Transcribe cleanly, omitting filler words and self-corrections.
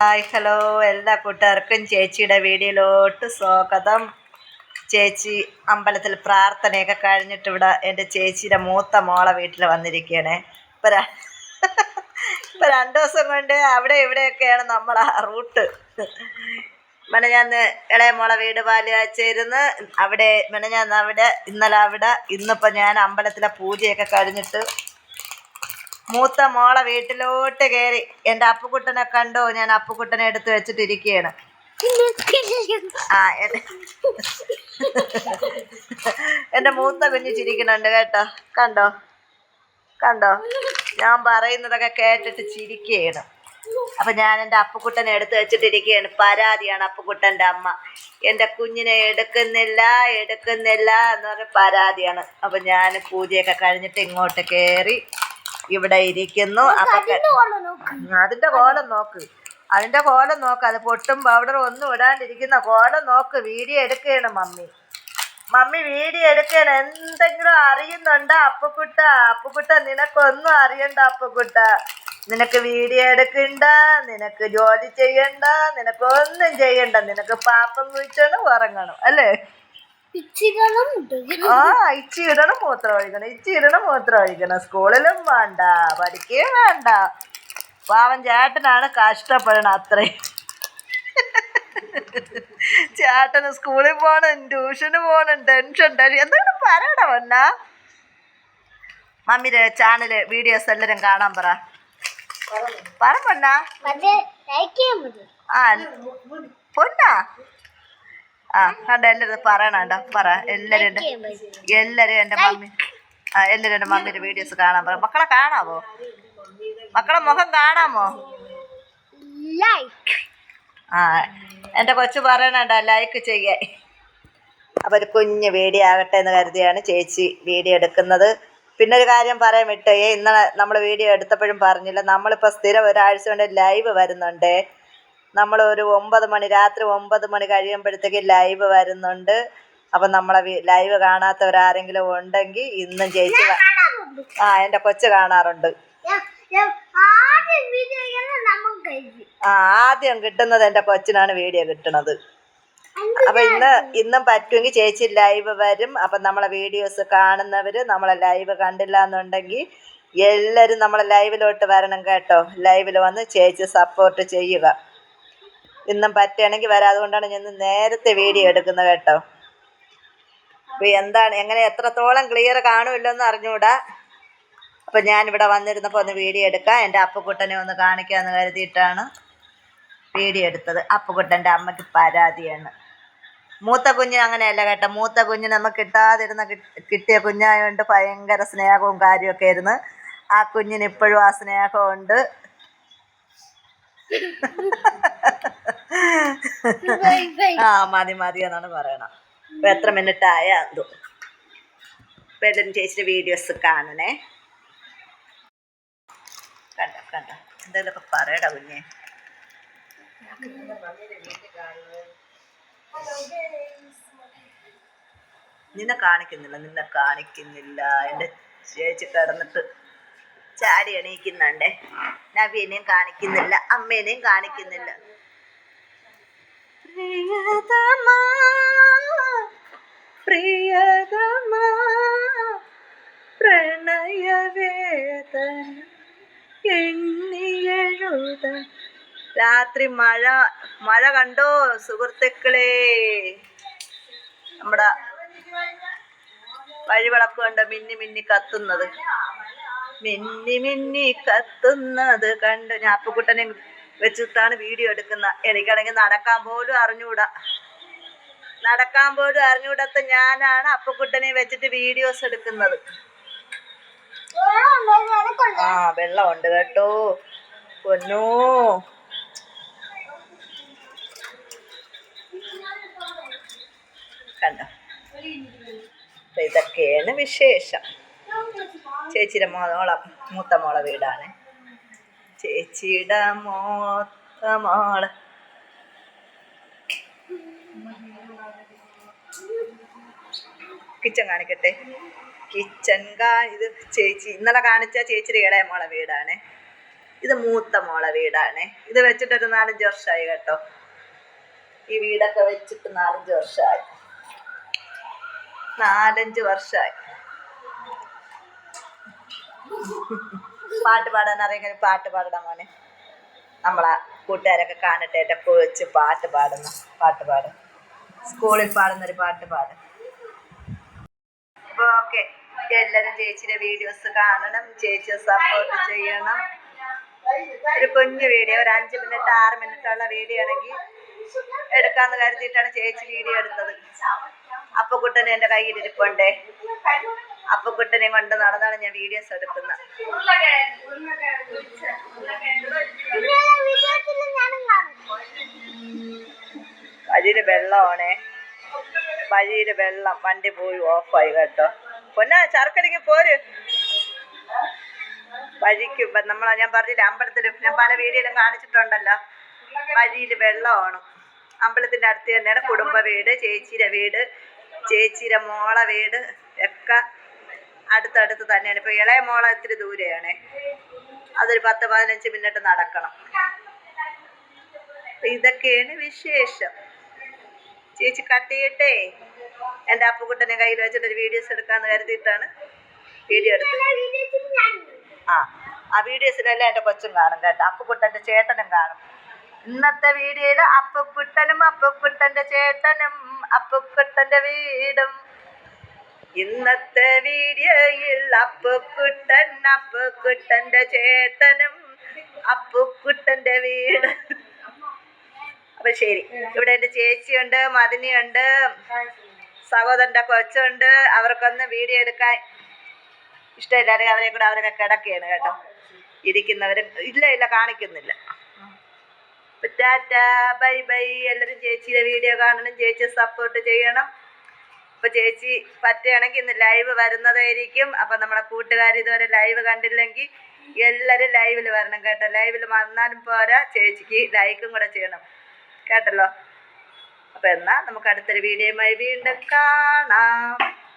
Hi hello എല്ലാ കൂട്ടുകാർക്കും ചേച്ചിയുടെ വീഡിയോയിലോട്ട് സ്വാഗതം. ചേച്ചി അമ്പലത്തിൽ പ്രാർത്ഥനയൊക്കെ കഴിഞ്ഞിട്ട് ഇവിടെ എൻ്റെ ചേച്ചിയുടെ മൂത്ത മോളെ വീട്ടിൽ വന്നിരിക്കുകയാണ്. ഇപ്പം 2 ദിവസം കൊണ്ട് അവിടെ ഇവിടെയൊക്കെയാണ് നമ്മളെ റൂട്ട്. മെനഞ്ഞാന്ന് ഇളയ മോളെ വീട് പാലുകാച്ചായിരുന്നു. അവിടെ മെനഞ്ഞാന്ന് അവിടെ, ഇന്നലെ അവിടെ, ഇന്നിപ്പോൾ ഞാൻ അമ്പലത്തിലെ പൂജയൊക്കെ കഴിഞ്ഞിട്ട് മൂത്ത മോളെ വീട്ടിലോട്ട് കയറി. എൻ്റെ അപ്പുക്കുട്ടനെ കണ്ടോ? ഞാൻ അപ്പുക്കുട്ടനെ എടുത്ത് വെച്ചിട്ടിരിക്കുകയാണ്. എൻ്റെ മൂത്ത കുഞ്ഞ് ചിരിക്കുന്നുണ്ട് കേട്ടോ. കണ്ടോ കണ്ടോ, ഞാൻ പറയുന്നതൊക്കെ കേട്ടിട്ട് ചിരിക്കുകയാണ്. അപ്പം ഞാൻ എൻ്റെ അപ്പുക്കുട്ടനെ എടുത്ത് വെച്ചിട്ടിരിക്കുകയാണ്. പരാതിയാണ് അപ്പുക്കുട്ടൻ്റെ അമ്മ, എൻ്റെ കുഞ്ഞിനെ എടുക്കുന്നില്ല എന്ന് പറഞ്ഞ പരാതിയാണ്. അപ്പം ഞാൻ പൂജയൊക്കെ കഴിഞ്ഞിട്ട് ഇങ്ങോട്ട് കയറി ഇവിടെ ഇരിക്കുന്നു. അപ്പൊ അതിന്റെ കോലം നോക്ക്, അത് പൊട്ടും പൗഡറും ഒന്നും ഇടാണ്ടിരിക്കുന്ന കോലം നോക്ക്. വീഡിയോ എടുക്കുകയാണ് മമ്മി വീഡിയോ എടുക്കുകയാണ്. എന്തെങ്കിലും അറിയുന്നുണ്ടോ അപ്പുക്കുട്ട? നിനക്കൊന്നും അറിയണ്ട അപ്പുക്കുട്ട. നിനക്ക് വീഡിയോ എടുക്കണ്ട, നിനക്ക് ജോലി ചെയ്യണ്ട, നിനക്കൊന്നും ചെയ്യണ്ട. നിനക്ക് പാപ്പം കുഴിച്ചണം, ഉറങ്ങണം അല്ലേ? ഇച്ചിടണം മൂത്രം ഒഴിക്കണം. സ്കൂളിലും വേണ്ട, പഠിക്കുകയും വേണ്ട. പാവം ചേട്ടനാണ് കഷ്ടപ്പെടണം അത്രയും. ചേട്ടന് സ്കൂളിൽ പോകണം, ട്യൂഷന് പോകണം, ടെൻഷൻ എന്തെങ്കിലും പറയണ പൊന്നാ. മമ്മിയുടെ ചാനല് വീഡിയോസ് എല്ലാരും കാണാൻ പറ പൊന്നാ. പൊന്നാ കണ്ട എല്ലാവരും പറയണണ്ട പറ. എല്ലാവരും എൻ്റെ മമ്മി എല്ലാവരും എൻ്റെ മമ്മിയുടെ വീഡിയോസ് കാണാൻ പറ. മക്കളെ കാണാമോ? മക്കളെ മുഖം കാണാമോ? എൻ്റെ കൊച്ചു പറയണണ്ട ലൈക്ക് ചെയ്യാൻ. അപ്പോൾ ഒരു കുഞ്ഞ് വീഡിയോ ആകട്ടെ എന്ന് കരുതിയാണ് ചേച്ചി വീഡിയോ എടുക്കുന്നത്. പിന്നെ ഒരു കാര്യം പറയാൻ വിട്ടേ, ഇന്നലെ നമ്മൾ വീഡിയോ എടുത്തപ്പോഴും പറഞ്ഞില്ല, നമ്മളിപ്പോൾ സ്ഥിരം ഒരാഴ്ച കൊണ്ട് ലൈവ് വരുന്നുണ്ട്. നമ്മൾ ഒരു 9 മണി, രാത്രി 9 മണി കഴിയുമ്പോഴത്തേക്ക് ലൈവ് വരുന്നുണ്ട്. അപ്പം നമ്മളെ ലൈവ് കാണാത്തവരാരെങ്കിലും ഉണ്ടെങ്കിൽ ഇന്നും ചേച്ചി എൻ്റെ കൊച്ചു കാണാറുണ്ട്. ആദ്യം കിട്ടുന്നത് എൻ്റെ കൊച്ചിനാണ് വീഡിയോ കിട്ടുന്നത്. അപ്പം ഇന്നും പറ്റുമെങ്കിൽ ചേച്ചി ലൈവ് വരും. അപ്പം നമ്മളെ വീഡിയോസ് കാണുന്നവർ നമ്മളെ ലൈവ് കണ്ടില്ല എന്നുണ്ടെങ്കിൽ എല്ലാവരും നമ്മളെ ലൈവിലോട്ട് വരണം കേട്ടോ. ലൈവിൽ വന്ന് ചേച്ചി സപ്പോർട്ട് ചെയ്യുക. ഇന്നും പറ്റുകയാണെങ്കിൽ വരാം. അതുകൊണ്ടാണ് ഞാൻ നേരത്തെ വീഡിയോ എടുക്കുന്നത് കേട്ടോ. അപ്പോൾ എന്താണ് എങ്ങനെ എത്രത്തോളം ക്ലിയർ കാണുമില്ലെന്ന് അറിഞ്ഞുകൂടാ. അപ്പം ഞാനിവിടെ വന്നിരുന്നപ്പോൾ ഒന്ന് വീഡിയോ എടുക്കാം, എൻ്റെ അപ്പുക്കുട്ടനെ ഒന്ന് കാണിക്കാമെന്ന് കരുതിയിട്ടാണ് വീഡിയോ എടുത്തത്. അപ്പുക്കുട്ടൻ്റെ അമ്മയ്ക്ക് പരാതിയാണ്. മൂത്ത കുഞ്ഞിന് അങ്ങനെയല്ല കേട്ടോ. മൂത്ത കുഞ്ഞിന് നമുക്ക് കിട്ടിയ കുഞ്ഞായതുകൊണ്ട് ഭയങ്കര സ്നേഹവും കാര്യമൊക്കെ ആയിരുന്നു. ആ കുഞ്ഞിന് ഇപ്പോഴും ആ സ്നേഹമുണ്ട്. മതി എന്നാണ് പറയണം. ഇപ്പൊ എത്ര മിനിറ്റ് ആയ എന്തോ. ഇപ്പൊ എല്ലാവരും ചേച്ചിയുടെ വീഡിയോസ് കാണണേ. കണ്ട എന്തെങ്കിലുമൊക്കെ പറയടാ കുഞ്ഞെ. നിന്നെ കാണിക്കുന്നില്ല. എൻ്റെ ചേച്ചി കിടന്നിട്ട് ചാടി എണീക്കുന്നുണ്ടേ. നവീനെയും കാണിക്കുന്നില്ല, അമ്മേനെയും കാണിക്കുന്നില്ല. പ്രിയതമാ പ്രണയവേദന എണ്ണിയെഴുത. രാത്രി മഴ കണ്ടോ സുഹൃത്തുക്കളെ? നമ്മുടെ വഴിവിളക്ക് കണ്ടോ മിന്നി കത്തുന്നത് കണ്ട്. ഞാൻ അപ്പുക്കുട്ടനെ വെച്ചിട്ടാണ് വീഡിയോ എടുക്കുന്നത്. എനിക്കാണെങ്കിൽ നടക്കാൻ പോലും അറിഞ്ഞൂടാത്ത ഞാനാണ് അപ്പുക്കുട്ടനെ വെച്ചിട്ട് വീഡിയോസ് എടുക്കുന്നത്. വെള്ളമുണ്ട് കേട്ടോ പൊന്നോ. കണ്ടോ, ഇതൊക്കെയാണ് വിശേഷം. ചേച്ചിയുടെ മൂത്ത മോളെ വീടാണ്. ചേച്ചിയുടെ മൂത്ത മോള് കിച്ചൺ കാണിക്കട്ടെ. ഇത് ചേച്ചി ഇന്നലെ കാണിച്ച ചേച്ചിയുടെ ഇളയ മോളെ വീടാണ്. ഇത് മൂത്ത മോളെ വീടാണ്. ഇത് വെച്ചിട്ടൊരു 4-5 വർഷമായി കേട്ടോ. ഈ വീടൊക്കെ വെച്ചിട്ട് 4-5 വർഷമായി. 4-5 വർഷമായി. പാട്ട് പാടാൻ അറിയാൻ പാട്ട് പാടണം മോനെ. നമ്മളെ കൂട്ടുകാരൊക്കെ കാണട്ടെ. എൻ്റെ കൊച്ച് പാട്ട് പാടും. സ്കൂളിൽ പാടുന്നൊരു പാട്ട് പാടും. അപ്പോൾ ഓക്കെ, എല്ലാവരും ചേച്ചിയുടെ വീഡിയോസ് കാണണം, ചേച്ചിയെ സപ്പോർട്ട് ചെയ്യണം. ഒരു കുഞ്ഞു വീഡിയോ, ഒരു 5 മിനിറ്റ് 6 മിനിറ്റുള്ള വീഡിയോ ആണെങ്കിൽ എടുക്കാമെന്ന് കരുതിയിട്ടാണ് ചേച്ചി വീഡിയോ എടുത്തത്. അപ്പക്കുട്ടനെ എൻ്റെ കയ്യിലിരിപ്പുണ്ടേ. അപ്പക്കുട്ടനെയും കൊണ്ട് നടന്നാണ് ഞാൻ വീഡിയോസ് എടുക്കുന്നത്. വഴിയിൽ വെള്ളമാണേ, വഴിയിൽ വെള്ളം. വണ്ടി പോയി ഓഫായി കേട്ടോ. പൊന്നാ ചർക്കടിക്ക് പോര്. വഴിക്ക് ഞാൻ പറഞ്ഞില്ല, അമ്പലത്തിൽ ഞാൻ പല വീഡിയോയിലും കാണിച്ചിട്ടുണ്ടല്ലോ. വഴിയിൽ വെള്ളമാണ്. അമ്പലത്തിൻ്റെ അടുത്ത് തന്നെയാണ് കുടുംബ വീട്, ചേച്ചിയുടെ വീട്, ചേച്ചിയുടെ മോളെ വീട് ഒക്കെ അടുത്തടുത്ത് തന്നെയാണ്. ഇപ്പോൾ ഇളയ മോളെ ഇത്തിരി ദൂരെയാണ്, അതൊരു 10-15 മിനിറ്റ് നടക്കണം. ഇതൊക്കെയാണ് വിശേഷം. ചേച്ചി കട്ട് ചെയ്യട്ടെ. എൻ്റെ അപ്പുക്കുട്ടനെ കയ്യിൽ വെച്ചിട്ടൊരു വീഡിയോസ് എടുക്കാമെന്ന് കരുതിയിട്ടാണ് വീഡിയോ എടുത്തത്. ആ വീഡിയോസിലെല്ലാം എൻ്റെ കൊച്ചും കാണും കേട്ടോ. അപ്പുക്കുട്ടൻ്റെ ചേട്ടനും കാണും. ഇന്നത്തെ വീഡിയോയിൽ അപ്പുക്കുട്ടനും അപ്പുക്കുട്ടൻ്റെ ചേട്ടനും അപ്പുക്കുട്ടൻ്റെ വീടും. ഇന്നത്തെ വീഡിയോയിൽ അപ്പുക്കുട്ടൻ്റെ ചേട്ടനും അപ്പുക്കുട്ടൻ്റെ വീട്. അപ്പൊ ശരി. ഇവിടെ എൻ്റെ ചേച്ചിയുണ്ട്, മദിനിയുണ്ട്, സഹോദരൻ്റെ കൊച്ചുണ്ട്. അവർക്കൊന്നും വീഡിയോ എടുക്കാൻ ഇഷ്ടമില്ലാതെ അവരൊക്കെ കിടക്കുകയാണ് കേട്ടോ. ഇരിക്കുന്നവരും ഇല്ല കാണിക്കുന്നില്ല. Tata, bye bye. എല്ലാവരും ചേച്ചിയുടെ വീഡിയോ കാണണം, ചേച്ചിയെ സപ്പോർട്ട് ചെയ്യണം. അപ്പോൾ ചേച്ചി പറ്റുകയാണെങ്കിൽ ഇന്ന് ലൈവ് വരുന്നതായിരിക്കും. അപ്പം നമ്മളെ കൂട്ടുകാർ ഇതുവരെ ലൈവ് കണ്ടില്ലെങ്കിൽ എല്ലാവരും ലൈവിൽ വരണം കേട്ടോ. ലൈവിൽ വന്നാലും പോരാ, ചേച്ചിക്ക് ലൈക്കും കൂടെ ചെയ്യണം കേട്ടല്ലോ. അപ്പോൾ എന്നാൽ നമുക്ക് അടുത്തൊരു വീഡിയോയുമായി വീണ്ടും കാണാം.